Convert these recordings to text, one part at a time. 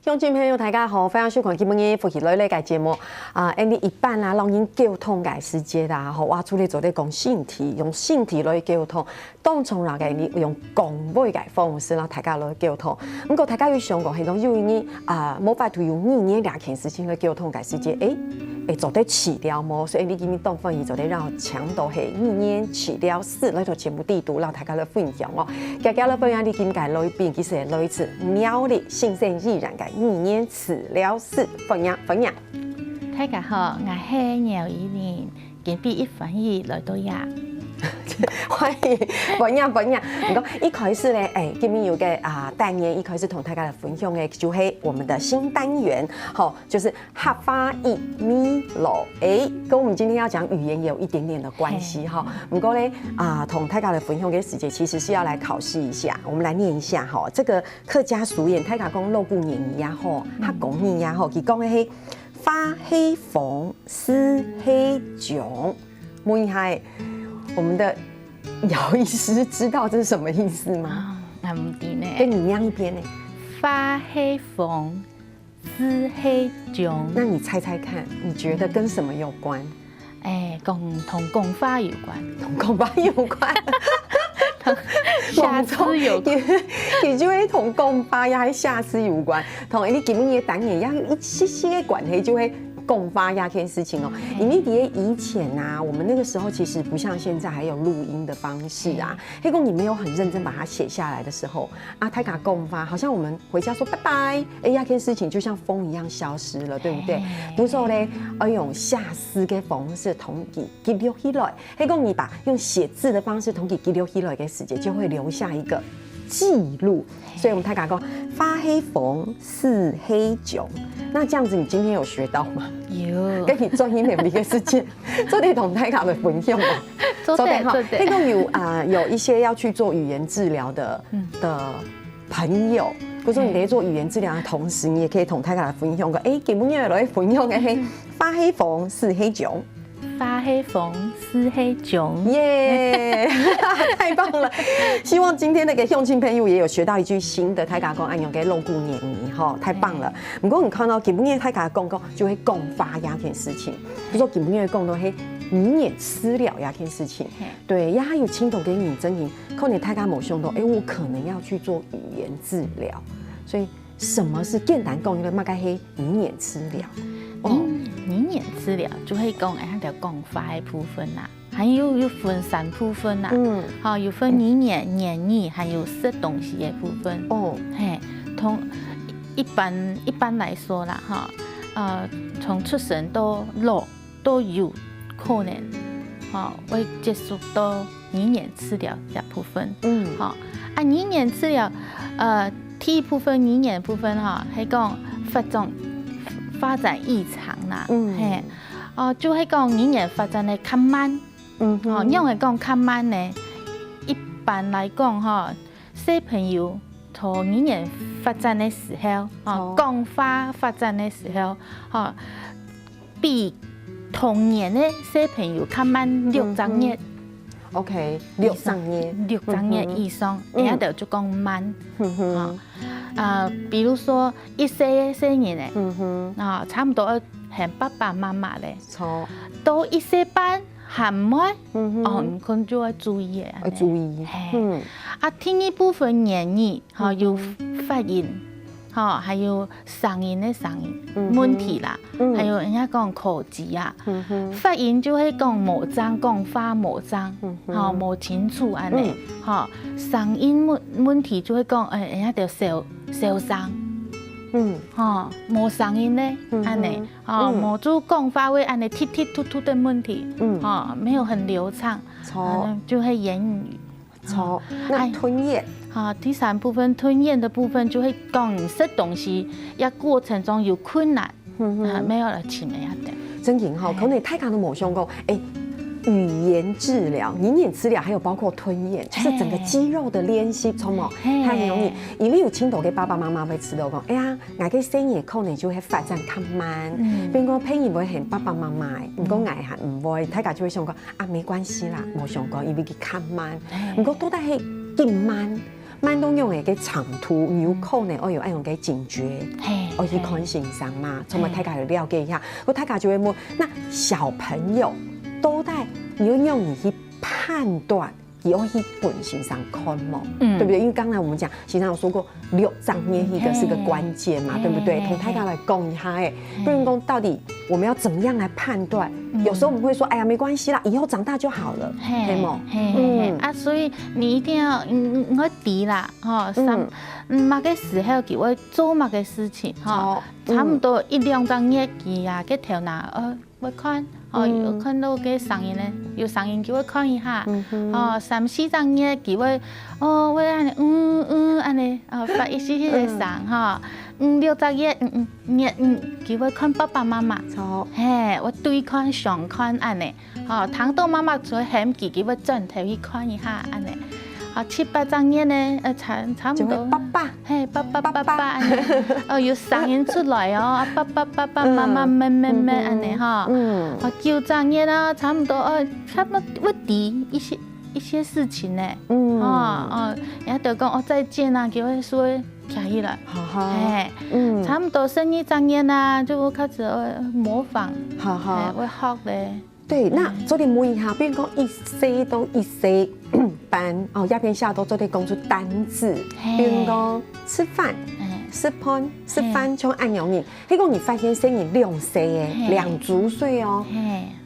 乡亲朋友，大家好，非常收看今日福气类类嘅节目啊，你一般啦，让人沟通嘅时节啦，吼，我出嚟做咧讲身体，用身体来沟通，当从那个你用讲话嘅方式啦，大家来沟通。不过大家要想过，系讲因为你冇法度用语言两件事情来沟通嘅时节，会做得起了么？所以你今日当分伊做得让强度系语言起了4来做节目地图，让大家来分享哦。大家来分享你今日来宾其实来自苗栗新鲜自然嘅语言治疗师分享。大家好，我係苗一年，今比一翻譯來到呀。歡迎分享。唔講一開始咧，今日有個單元，一開始同大家來分享嘅就是我們的新單元，好，就是客家語咪路。跟我們今天要講語言也有一點點的關係哈。唔過咧同大家來分享嘅時節，其實是要來考試一下，我們來念一下哈。這個客家俗語，大家講老古年語呀吼，客講語呀吼，佢講嘅係花黑鳳，絲黑囧，問下我們的姚醫師知道這是什麼意思嗎？唔知呢。跟你一樣一邊呢？花黑鳳，絲黑囧。那你猜猜看，你覺得跟什麼有關？同講法有關。同講法有關。下次有關。佢就會同講法也係下次有關，同你基本嘅單元也有一些些關係，就會。共發呀，這件事情哦，因為以前啊，我們那個時候其實不像現在還有錄音的方式啊。黑公你沒有很認真把它寫下來的時候啊，太卡共發，好像我們回家說拜拜，這件事情就像風一樣消失了，對不對？不過呢，用下思的方式統計記錄起來，黑公你把用寫字的方式統計記錄起來嘅時間，就會留下一個記錄。所以我們太卡講花黑鳳，絲黑囧。那這樣子，你今天有學到嗎？有，跟你專業能力嘅事情，做啲同大家來分享嘛。做得好。那個有一些要去做語言治療的朋友，或者說你在做語言治療的同時，你也可以同大家來分享個，基本嘢來分享嘅係花黑鳳，絲黑囧。花黑鳳，絲黑囧，耶！太棒了！希望今天那個鄉親朋友也有學到一句新的泰雅講按用嘅老古年語哈，太棒了！不過你看到基本嘅泰雅講就會講發呀件事情，比如說基本嘅講到係語言治療呀件事情，對，呀還有青島給你真言，可能泰雅冇想到，我可能要去做語言治療，所以什麼是簡單講嘅乜嘅係語言治療？語言治療就會講條講法嘅部分啦，還有分3部分啦，有分語言、言語，還有食東西嘅部分。同一般來說啦，從出生到老都有可能，會接觸到語言治療嘅部分。語言治療，第一部分語言部分係講發展異常啦，就係講語言發展得較慢，因為講較慢呢，一般來講小朋友從語言發展的時候，講話發展的時候，比同年的小朋友較慢6個月。OK， 6個月以上，人家就講慢。比如說1歲年咧，差唔多係爸爸媽媽咧，到1歲半還唔會，咁就要注意嘅。要注意。第二部分言語，有發音，還有聲音的聲音問題啦，還有人家講口技啊，發音就會講冇章，講話冇章，冇清楚安尼，聲音問題就會講人家就小聲，冇聲音咧，安尼，冇做講話會安尼踢踢突突的問題，沒有很流暢，就係言語。那吞嚥。第3部分吞嚥的部分就會講食東西，過程中有困難，沒有了前面一點。真勁哈，可能大家都冇想過，語言治療、語言治療還有包括吞嚥，就是整個肌肉的練習，錯冇？它很容易，因為有青島嘅爸爸媽媽會知道講，我嘅聲音可能就會發展較慢，變個配音會係爸爸媽媽，唔過我係唔會，大家就會想講沒關係啦，冇想過，因為佢較慢，唔過到底係咁慢。蛮多用嘅长途，有可能我有爱用嘅警觉，我去看先生嘛，从我大家去了解一下，我大家就会问，那小朋友都在你要用你去判断。也要去本先生看嘛，对不对？因为刚才我们讲，先生有说过6张捏一个是个关键嘛，对不对？从大家来讲一下，不然讲到底我们要怎么样来判断？有时候我们会说，哎呀，没关系啦，以后长大就好了，对吗？啊，所以你一定要我知啦，哈，某个时候佢會做某個事情，哈，差唔多1-2張日記啊，嘅頭腦我看。有看到嘅聲音咧，有聲音叫我看一下。3-4張嘢叫我，我安尼安尼，發一些嘅聲哈。6張嘢叫我看爸爸媽媽。嘿，我對看上看安尼，聽到媽媽做嫌忌，叫我轉頭去看一下安尼。7-8張嘢咧，差唔多。爸爸，嘿，爸爸，有聲音出來哦，爸爸，媽媽，妹安尼哈。9張嘢啦，差唔多我提一些事情呢。然後就講再見啊，叫我說起起來。差唔多12張嘢啦，就開始模仿，我學咧。对，那做点模一下，比如讲一 C 到一 C 班鸦片下都做点讲出单字，比如讲吃饭、吃饭，像按钮你，结果你发现生你6岁2足岁哦，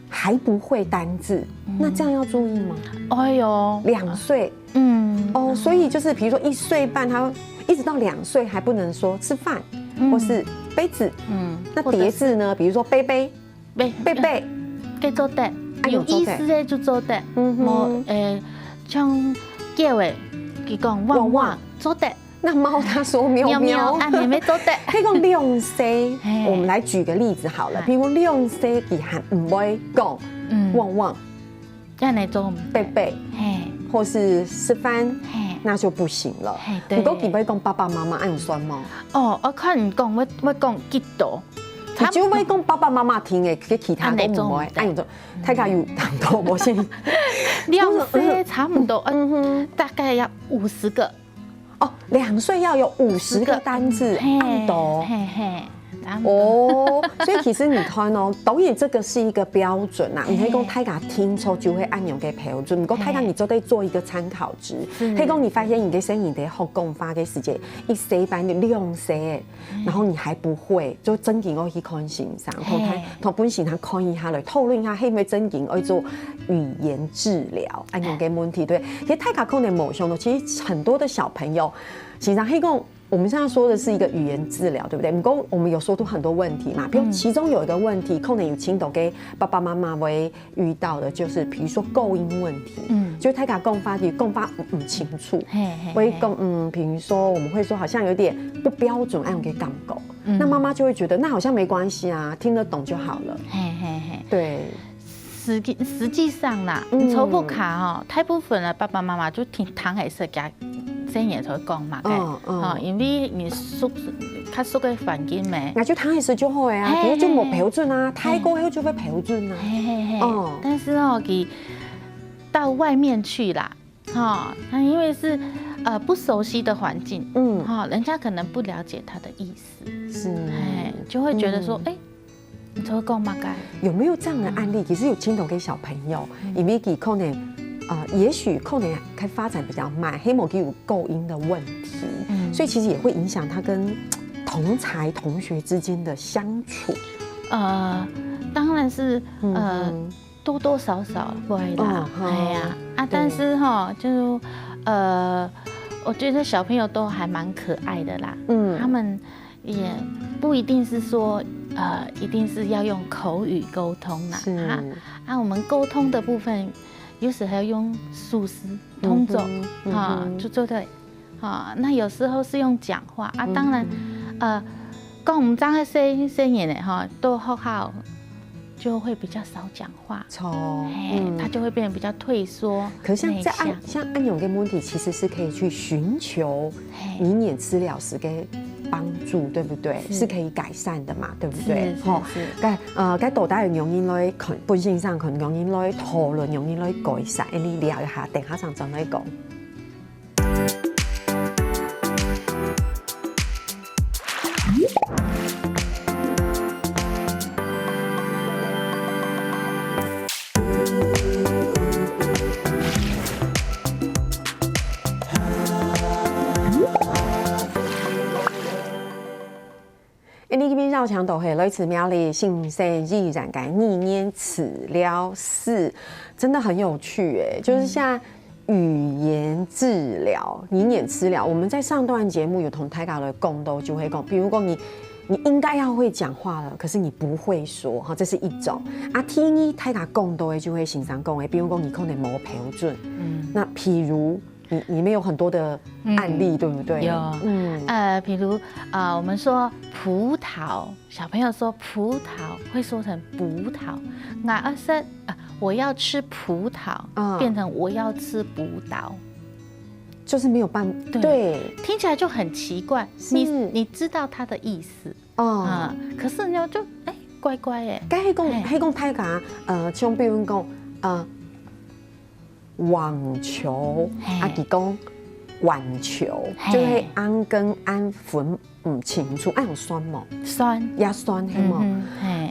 还不会单字，那这样要注意吗？哎呦，2岁，所以就是比如说1岁半，他一直到2岁还不能说吃饭，或是杯子，那叠字呢？比如说杯。嘅做得，有意思嘅就做得，冇像叫嘅，佢講汪汪做得。那猫它說喵喵，啊，你沒做得。可以講6歲，我們來舉個例子好了，譬如6歲佢還唔會講汪汪，讓你做貝，或是吃飯，那就不行了。如果佢會講爸爸媽媽，按算嗎？我看你講，我講幾多。你就會講爸爸媽媽聽嘅，其他都唔會。按做，睇下有談到冇先。2歲差唔多，大概要50個。2歲要有50個單字，按到。所以其實你看哦，當然這個是一個標準啦。你可以講大家聽錯就會按用嘅標準，不過大家你就得做一個參考值。可以講你發現你嘅聲音在學講法嘅時間，1歲半的2歲，然後你還不會，就真嘅我去看先生，同本先生看一下來討論一下，係咪真嘅要做語言治療按用嘅問題對？其實大家可能冇想到，其實很多的小朋友，其實係講。我們現在說的是一個語言治療，對不對？不過我們有說出很多問題嘛，比如其中有一個問題，可能有聽到給爸爸媽媽會遇到的，就是比如說構音問題，就是大家講法不清楚，會講比如說我們會說好像有點不標準，按用給講狗，那媽媽就會覺得那好像沒關係啊，聽得懂就好了。對，實際上啦，初步卡大部分的爸爸媽媽就聽係識嘅。聲嘢才會講嘛嘅，因為你較熟嘅環境咩，那就躺一時就好啊，其實就冇標準啊，太過後就會標準啊。但是佢到外面去啦，因為是不熟悉的環境，人家可能不了解他的意思，是，就會覺得說，你才會講嘛嘅。有沒有這樣的案例？其實有聽到給小朋友，因為佢可能。也許可能開發展比較慢，黑某給有構音的問題，所以其實也會影響他跟同儕同學之間的相處。當然是多多少少會啦，係呀但是就我覺得小朋友都還蠻可愛的啦，他們也不一定是說一定是要用口語溝通啦，我們溝通的部分。有時候用數詞通奏就做對，那有時候是用講話當然，講唔爭嘅聲音呢，到學校就會比較少講話，他就會變得比較退縮。可是像按勇跟問題，其實是可以去尋求語言治療師嘅幫助，對不對？是可以改善的嘛，對不對？該到底用語來本身上可能用語來討論，用語來改善，你聊一下，等下上再來講。你这边绕墙都会类似苗栗新生自然改逆念治疗室，真的很有趣哎，就是像语言治疗、语言治疗。我们在上段节目有同台港的共都就会讲，比如说你应该要会讲话了，可是你不会说哈，这是一种啊。听你台港共都会就会欣赏讲诶，比如说你可能没标准，那譬如。你们有很多的案例，对不对？有，比如我们说葡萄，小朋友说葡萄会说成葡萄，那我要吃葡萄，变成我要吃葡萄，就是没有办法，对，听起来就很奇怪。你知道它的意思可是呢就怪怪哎。该黑讲太讲像比如讲网球啊，佮讲碗球，就会安跟安分唔清楚，爱用酸冇？酸也酸系冇？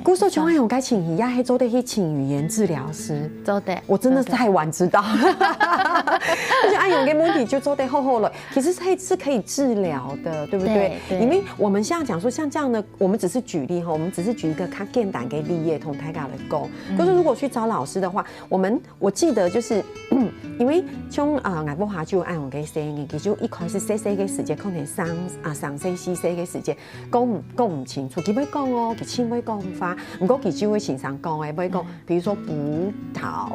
古时候像爱用该请也还做得去请语言治疗师，做的。我真的是太晚知道，而且爱用跟问题就做得厚了。其实是可以治疗的，对不对？因为我们现在讲说像这样的，我们只是举例哈，我们只是举一个较简单给立业同台港的讲。就是如果去找老师的话，我记得就是。因为像外婆下就按用嘅生嘅，其實一開始細嘅時間可能上細細嘅時間講唔清楚，佢要講哦，佢千會講法，唔過佢就會經常講嘅，會講，比如說葡萄，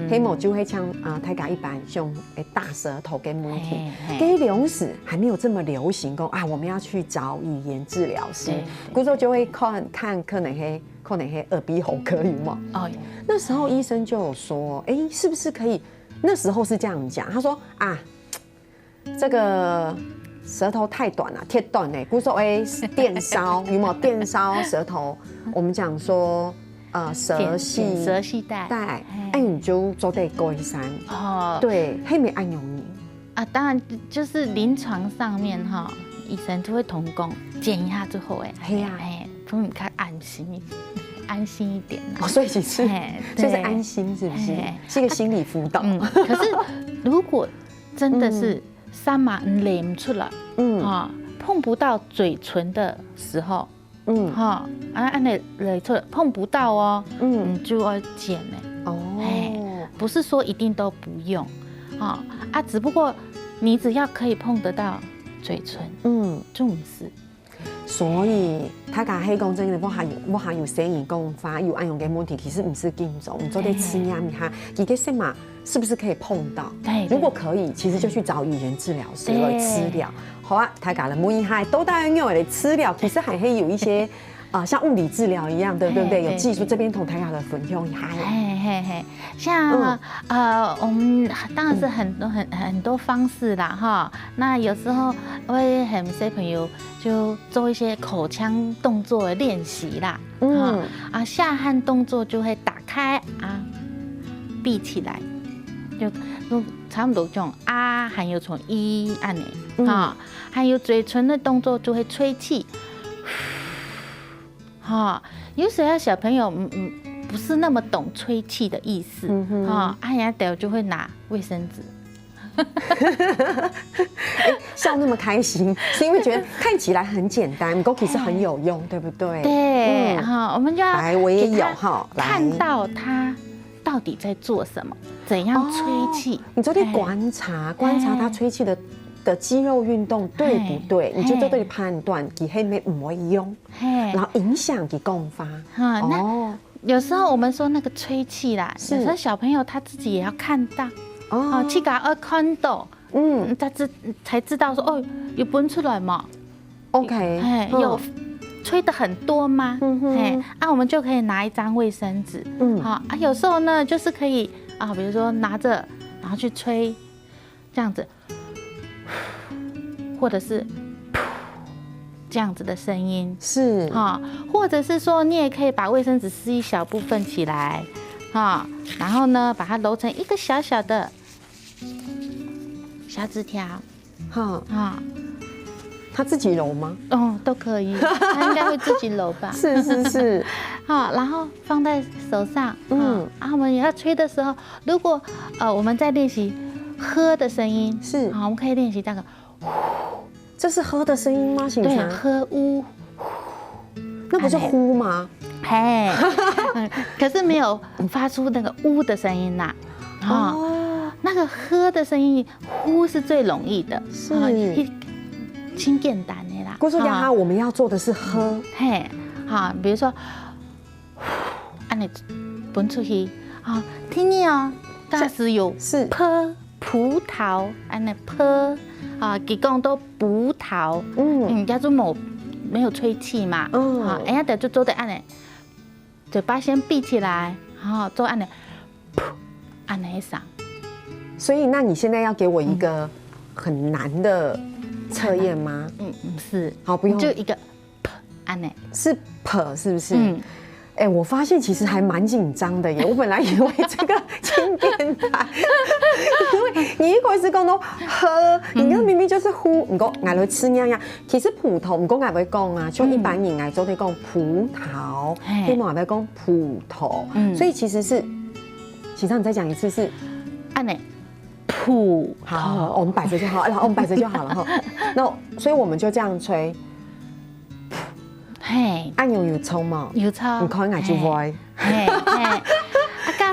希望就會像大家一般像大舌頭嘅問題，嗰種時還沒有這麼流行，講我們要去找語言治療師，嗰時候就會看可能係耳鼻喉科有冇？哦，那時候醫生就有說，是不是可以？那時候是這樣講，他說這個舌頭太短了，太短嘞。比如說電燒有沒有電燒舌頭？我們講說舌系帶，你就做得改善。對，係咪按用你當然就是臨床上面哈，醫生就會同講檢一下之後幫你看安心一點所以其實所以是安心，是不是？是一個心理輔導。可是如果真的是三碼勒唔出來，碰不到嘴唇的時候，按勒出來碰不到哦，你就要剪嘞。不是說一定都不用，只不過你只要可以碰得到嘴唇，重視。所以他講黑公真的我還有聲音講法有按用嘅問題，其實唔是嚴重，你做啲吃壓一下，佢嘅什麼是不是可以碰到？對，如果可以，其實就去找語言治療師來治療。好啊，他講了每一下都大用嚟治療，其實還可以有一些像物理治療一樣，對不對？有技術這邊同台港的分享一下。像我們當然是很多方式啦哈。那有時候會很小朋友就做一些口腔動作的練習啦。下頜動作就會打開閉起來，就差不多這種還有從按呢還有嘴唇的動作就會吹氣。有時候小朋友不是那麼懂吹氣的意思，人家等就會拿衛生紙，笑那麼開心，是因為覺得看起來很簡單，不過其實很有用，對不對？對，我們就要來，我也有看到他到底在做什麼，怎樣吹氣。你就得觀察他吹氣的肌肉運動對不對？你就都得判斷佢係咪唔會用，然後影響佢講法。有時候我們說那個吹氣啦，有時候小朋友他自己也要看到，去給他看到，他才知道說有噴出來嘛 ，OK， 有吹得很多嗎？我們就可以拿一張衛生紙，有時候呢就是可以比如說拿着然後去吹，這樣子，或者是。這樣子的聲音是或者是說你也可以把衛生紙撕一小部分起來然後呢把它揉成一個小小的小紙條他自己揉吗？哦，都可以，他应该会自己揉吧？是。好，然后放在手上，我们也要吹的时候，如果我们在练习喝的声音，是，好，我们可以练习这个，这是喝的声音吗？对，喝呜，那不是呼吗？嘿，可是没有发出那个呜的声音呐，那个喝的声音，呼是最容易的，是，轻简单的啦。郭叔家我们要做的是喝，嘿，好，比如说，按你喷出去，好，听你哦，当时有是葡萄，按你泼，几公都葡萄，叫做没有吹气嘛，好，人家的就做的按你，嘴巴先闭起来，然后做按你，按你上。所以，那你现在要给我一个很难的测验吗？是。好，不用，就一个按呢，是是不是？我发现其实还蛮紧张的耶。我本来以为这个轻便台，因为你一开始讲到喝，你看明明就是呼，你讲爱来吃呀呀，其实葡萄，唔讲爱会讲啊，就一般人爱做在讲葡萄，希望爱会讲葡萄，所以其实是，启昌，你再讲一次是按呢。好，我们摆着就好，然后我们摆着就好了哈。那所以我们就这样吹。嘿，按有冲吗？有冲，你看俺就会。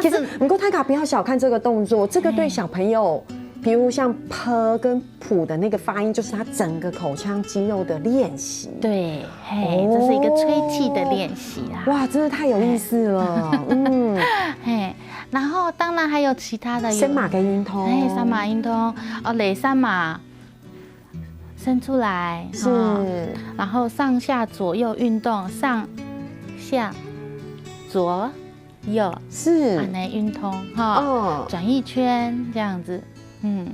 其实，不过太卡不要小看这个动作，这个对小朋友，比如像 p 跟 p 的那个发音，就是他整个口腔肌肉的练习。对，嘿，这是一个吹气的练习啦。哇，真的太有意思了。嘿。然后当然还有其他的，三马跟音通，三马音通，垒三马伸出来，是，然后上下左右运动，上下左右是，来运通哈，转一圈这样子，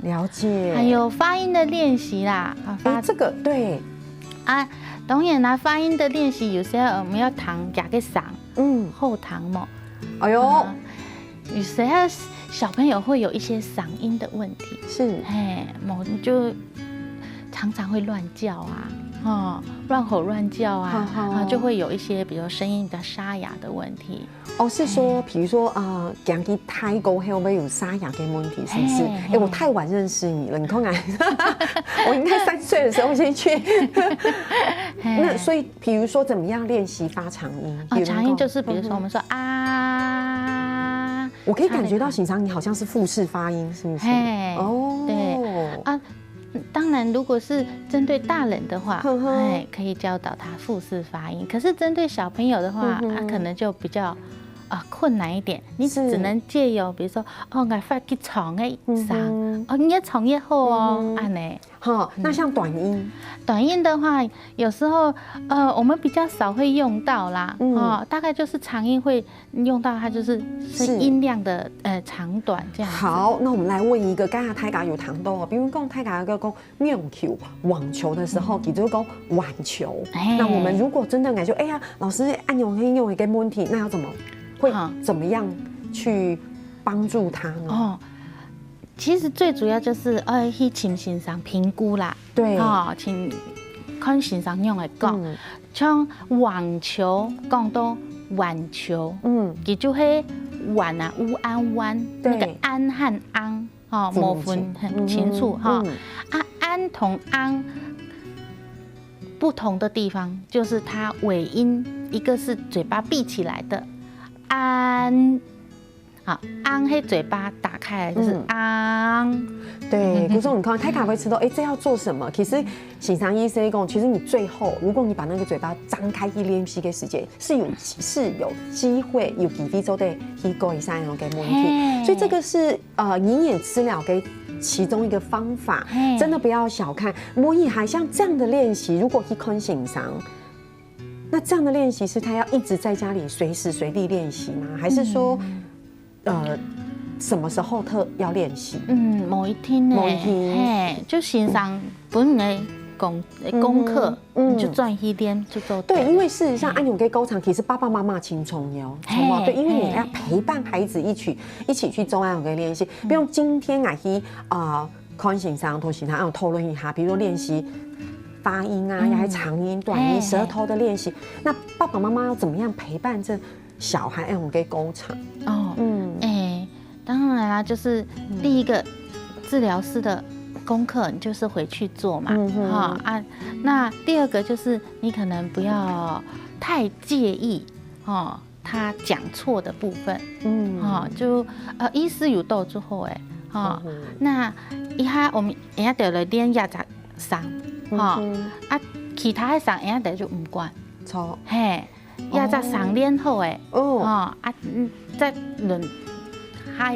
了解。还有发音的练习啦，这个对啊，当然啦，发音的练习有时候我们要弹夹个嗓，后弹嘛，哎呦。有时候小朋友会有一些嗓音的问题，是，就常常会乱叫啊，乱吼乱叫啊，就会有一些比如声音比较沙哑的问题。是说，比如说讲起泰国会不会有沙哑的问题？是不是？我太晚认识你了，你看看，我应该3岁的时候先去。那所以，比如说怎么样练习发长音？长音就是比如说我们说啊。我可以感觉到欣赏你好像是腹式发音，是不是？对啊，当然如果是针对大人的话，可以教导他腹式发音。可是针对小朋友的话，他可能就比较困难一点。你只能借由比如说我发去床的声，越长越好哦，安呢。好，那像短音，短音的话，有时候我们比较少会用到啦，大概就是长音会用到，它就是音量的长短这样。好，那我们来问一个，刚才泰嘎有谈到哦，比如讲泰嘎要讲面球网球的时候，其实讲网球。那我们如果真的感觉，哎呀，老师按用一个问题，那要怎么样去帮助他呢？其实最主要就是去请欣赏评估啦，对，请看欣赏用来讲，像网球讲到网球，也就是碗啊乌安湾那个安和安模分很清楚安同安不同的地方就是它尾音，一个是嘴巴闭起来的安。安黑嘴巴打开来就是安，对，古总你看泰卡会知道，这要做什么？其实欣赏医生讲，其实你最后如果你把那个嘴巴张开一练习的时间，是有机会有几分钟的去改善那个问题。所以这个是营养治疗的其中一个方法，真的不要小看。模拟还像这样的练习，如果去看欣赏。那这样的练习是他要一直在家里随时随地练习吗？还是说？什么时候要练习？某一天呢，就欣赏本来功课，就转一练就做。对，因为事实上，安永给高场其实爸爸妈妈轻松哟，对，因为你要陪伴孩子一起去做安永给练习，比如今天去看欣赏同欣赏，安讨论一下，比如说练习发音啊，要长音、短音、舌头的练习。那爸爸妈妈要怎么样陪伴这小孩？我们给沟通哦，当然啦，就是第一个治疗师的功课，你就是回去做嘛，那第二个就是你可能不要太介意他讲错的部分，就医师有到之后那我们人家得了练压扎伤，其他的伤人家得就唔管，错，压扎伤练好再轮。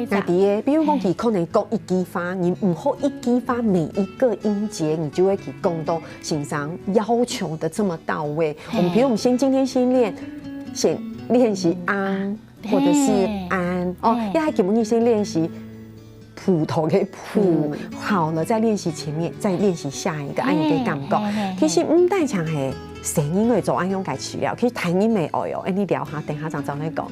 那比如讲，你可能讲一句话，你唔好一句话每一个音节，你就会去讲到欣赏要求的这么到位。比如我们今天先练习安，或者是安要还给我们先练习普头给普，好了再练习前面，再练习下一个按一个感觉。其实带强声音会做按用改治疗，其实弹音没哦，你聊下，等下再来讲。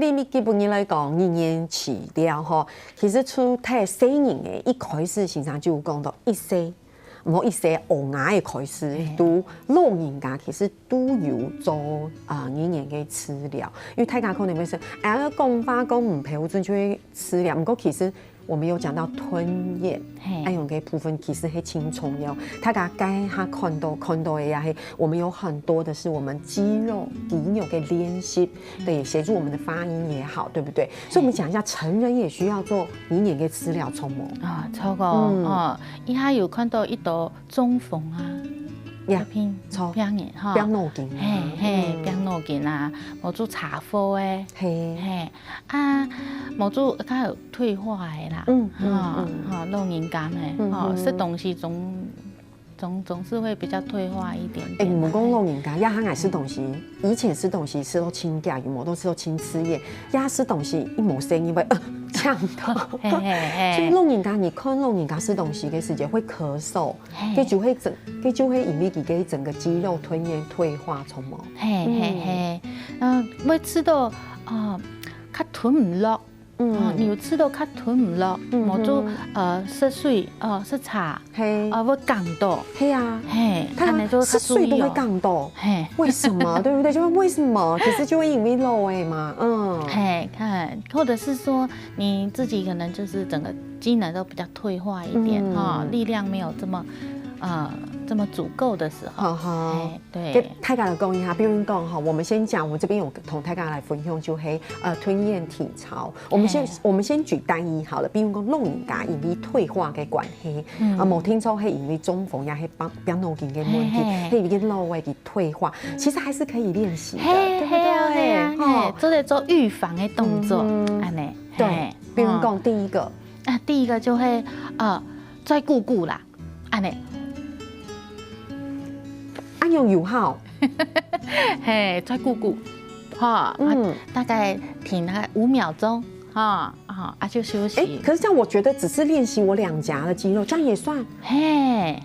你基本上来讲，语言治疗其实出太细人的，一开始先生就讲到一些，唔好一些学牙的开始，都老人家其实都有做语言的治疗，因为大家可能会说，讲法讲唔标准就会治疗，不过其实。我们有讲到吞咽，用嘅部分其实係輕重要。大家該下看到嘅也係，我們有很多的是我們肌肉嘅練習，對，協助我們的發音也好，對不對？所以我們講一下，成人也需要做語言嘅治療，錯冇？錯個依家有看到一道中風片錯病人病腦筋，病腦筋啊，冇做查科冇做佢有退化的啦，老人家吃東西總是會比較退化一點點。唔講老人家，他愛吃東西，以前吃東西吃到清假，有冇都吃到清吃嘢，吃東西一冇聲音會嗆到。所以老人家，你看老人家吃東西嘅時間會咳嗽，佢就會因為佢整個肌肉吞咽退化，從冇。會吃到佢吞唔落。你有吃到佢吞唔落，冇做食水食茶，會降到。係啊，他吃水都會降到。為什麼？對不對？就為什麼？其實就會因為老嘛，看，或者是說你自己可能就是整個機能都比較退化一點，力量沒有這麼足夠的時候，對。給大家來講一下，比如講我們先講，我這邊有同大家來分享，就係吞咽體操。我們先舉單一好了，比如講老人家因為退化嘅關係，冇聽錯係因為中風也係病腦筋嘅問題，係因為老嘅退化，其實還是可以練習的，對不對？做得做預防嘅動作，對。比如講第一個就係再顧顧啦，用油耗，再顧顧，大概停5秒鐘，就休息。可是這樣我覺得只是練習我兩頰的肌肉，這樣也算。係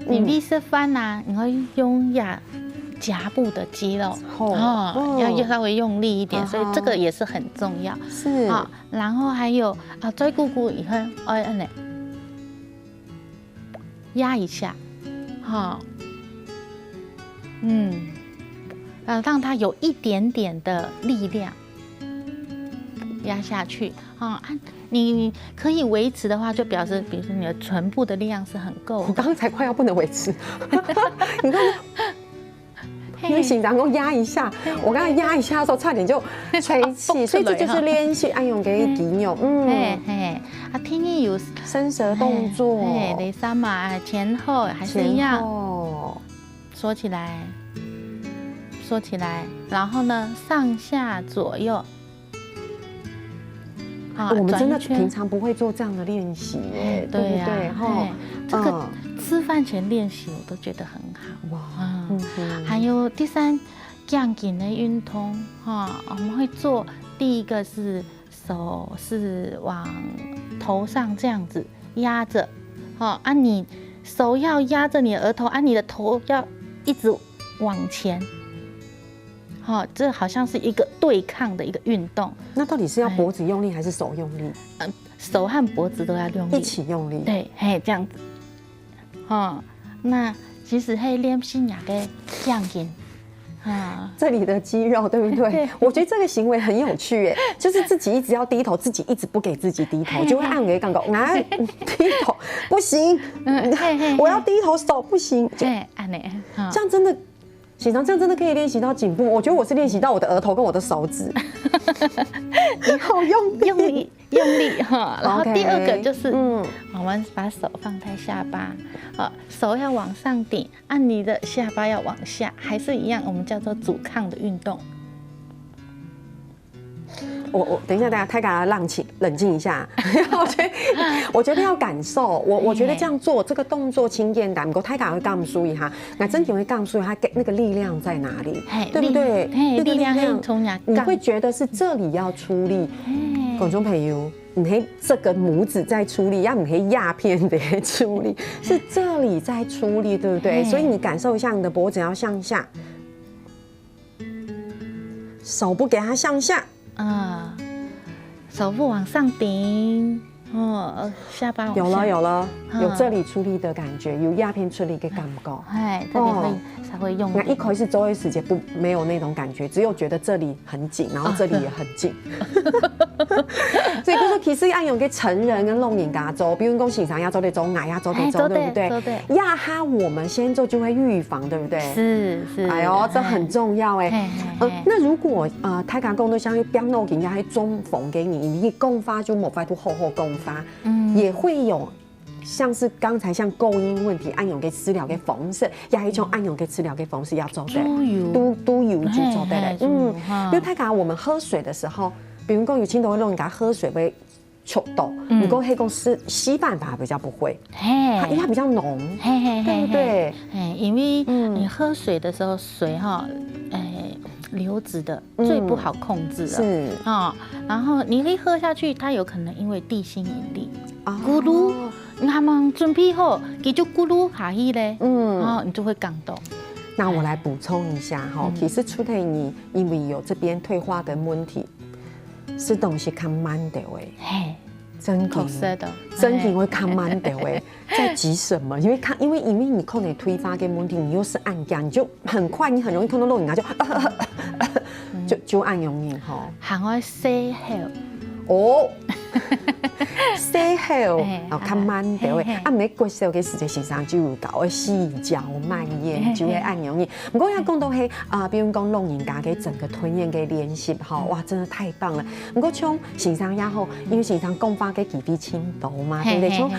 你立式翻啊，你可以用頰部的肌肉，要稍微用力一點，所以這個也是很重要。是，然後還有再顧顧以後，壓一下。讓它有一點點的力量壓下去，你可以維持的話，就表示，比如說你的唇部的力量是很夠的。我剛剛才快要不能維持，你看，因為緊張，我壓一下，我剛才壓一下的時候，差點就吹氣，所以這就是練習按用嘅肌肉。聽見有伸舌動作，雷莎嘛，前後還是一樣，說起來，然後呢，上下左右。我們真的平常不會做這樣的練習，對不對？這個吃飯前練習我都覺得很好。哇，還有第三，降緊的運動，我們會做第一個是手是往头上这样子压着，你手要压着你的额头，你的头要一直往前，这好像是一个对抗的一个运动。那到底是要脖子用力还是手用力？手和脖子都要用力，一起用力。对，这样子。那其实练心也给降紧。这里的肌肉对不对？我觉得这个行为很有趣耶，就是自己一直要低头，自己一直不给自己低头，就会按给杠杠，低头不行，我要低头，手不行，这样真的。这样真的可以练习到颈部，我觉得我是练习到我的额头跟我的手指。你好用力然后第二个就是，我们把手放在下巴，手要往上顶，你的下巴要往下，还是一样，我们叫做阻抗的运动。我等一下，大家太给他冷静一下。我觉得要感受，我觉得这样做这个动作轻简单，不过太给会告诉一下，那真体会告诉他那个力量在哪里，对不对？那个力量从哪？你会觉得是这里要出力，观众朋友，你可以这个拇指在出力，要你可以压片的出力，是这里在出力，对不对？所以你感受一下，你的脖子要向下，手不给它向下。手部往上顶，下巴往下。有了，有这里出力的感觉，有压片出力的感觉。这里才会用力。那一开始做的时间没有那种感觉，只有觉得这里很紧，然后这里也很紧。所以说，其实按用给成人跟弄眼嘎做，比如说欣赏压做的做，矮压做的做，对不对？压哈我们先做就会预防，对不对？是。哎呦，这很重要哎。那如果太敢讲都像去变弄给人家中缝给你，你共发就某发都厚共发，也会有。像是刚才像构音问题，按用给治疗给缝射，也一种按用给治疗给缝射要做的，都有去做的嘞。因为太讲我们喝水的时候，比如说有青头会弄，你给他喝水会促抖，你讲黑公司稀饭法比较不会，因为它比较浓，对不对？因为你喝水的时候，水流质的最不好控制了，是然后你一喝下去，它有可能因为地心引力，咕噜。他们准备好，你就咕噜下去嘞，你就会感动。那我来补充一下哈，其实出体你因为有这边退化的问题，是东西看慢的喂，真的会看慢的喂，在急什么？因为你可能退化的问题，你又是按压，你就很快，你很容易看到漏眼就按用力哈。喊我 say help 哦。say help， 看慢的喂，你过少嘅时间身上就有搞细嚼慢咽，就会按容易。不过要讲到係比如講弄人家嘅整個吞咽嘅練習，哇，真的太棒了。不過像身上也好，因為身上講話嘅肌膚輕度嘛，對不對？像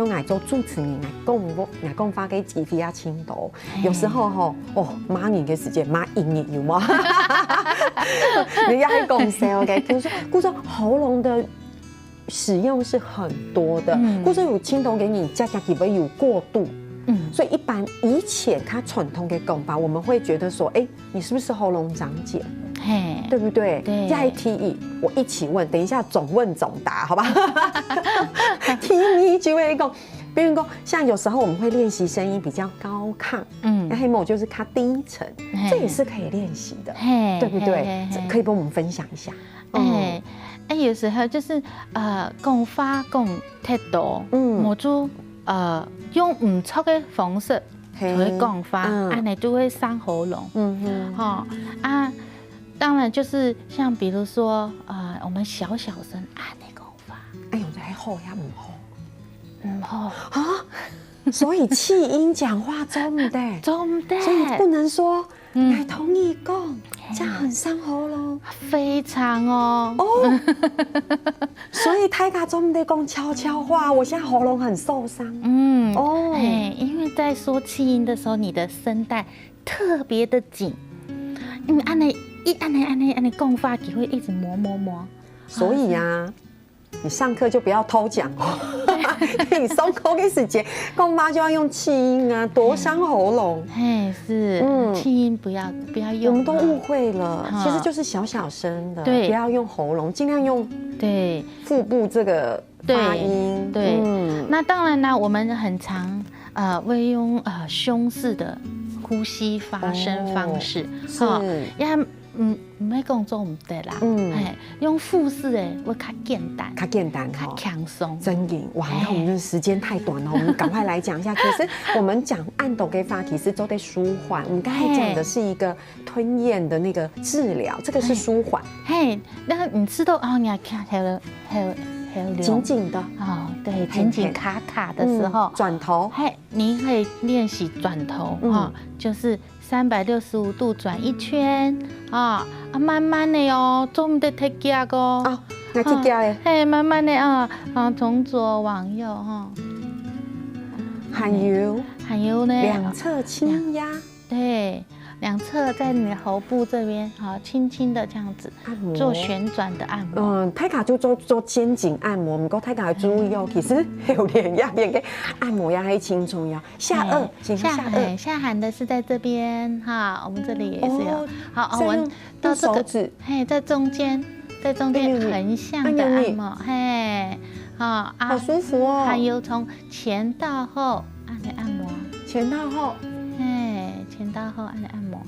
我做主持人嚟講話嘅肌膚也輕度，有時候罵人嘅時間罵硬熱有冇？你要係講笑嘅，故說喉嚨的。使用是很多的，或者有青头给你加以为有过度，所以一般以前它传统的讲法，我们会觉得说，你是不是喉咙长茧？对不对？下一提议我一起问，等一下总问总答，好吧？提你就会讲，比如说像有时候我们会练习声音比较高亢，那黑某就是它低沉，这也是可以练习的，对不对？可以跟我们分享一下。有时候就是讲话讲太多，冇做用唔错嘅方式去讲话，你就会伤喉咙。当然就是像比如说我们小声你讲话，用在好呀唔好啊，所以气音讲话做唔得，所以不能说。来同意讲，这样很伤喉咙，非常哦。所以太家专门在讲悄悄话，我现在喉咙很受伤。因为在说气音的时候，你的声带特别的紧，因为按你讲话机会一直磨。所以呀，你上课就不要偷讲哦。你松口的时间，公妈就要用气音啊，多伤喉咙。嘿，是，气音不要用。我们都误会了，其实就是小小声的，不要用喉咙，尽量用腹部这个发音。对，那当然呢，我们很常会用胸式的呼吸发声方式，唔系讲做唔得啦，用腹式的会较简单，较简单，较轻松。真的，哇，那我们的时间太短了，我们赶快来讲一下。可是我们讲按斗给发体是都在舒缓，我们刚才讲的是一个吞咽的那个治疗，这个是舒缓。嘿，那你吃到你还看还有紧紧的对，紧紧卡卡的时候，转头，你可以练习转头就是365度转一圈慢慢的做唔得太急个那太急嘞，慢慢的从左往右还有呢，两侧轻压，对。两侧在你的喉部这边，轻轻的这样子做旋转的按摩。泰卡就做肩颈按摩，不过泰卡要注意其实有脸压边给按摩压还轻重要。下颚，下颌的是在这边我们这里也是有。好，我们到这个在中间横向的按摩，好舒服哦。还有从前到后按摩，前到后。前到后按摩，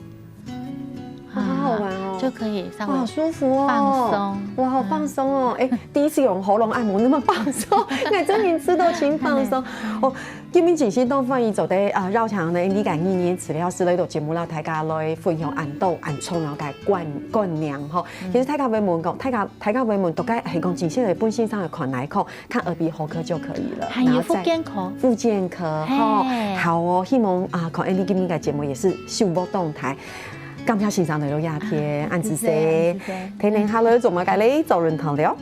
好好玩哦，就可以稍微好舒服哦，放松，哇，好放松哦！第一次用喉咙按摩那么放松，那真名吃到轻放松哦。今日真心都欢迎走在绕墙的你感意念治疗师来到节目啦，大家来分享按豆按冲了解灌娘吼。其实大家问问讲，大家问问大概系讲真心的本身上的看来看，看耳鼻喉科就可以了。还有复健科好哦，希望看你今日的节目也是秀波动态。感谢欣赏内容亚天，按子 C， 天天 Hello 做乜嘅你做人堂了。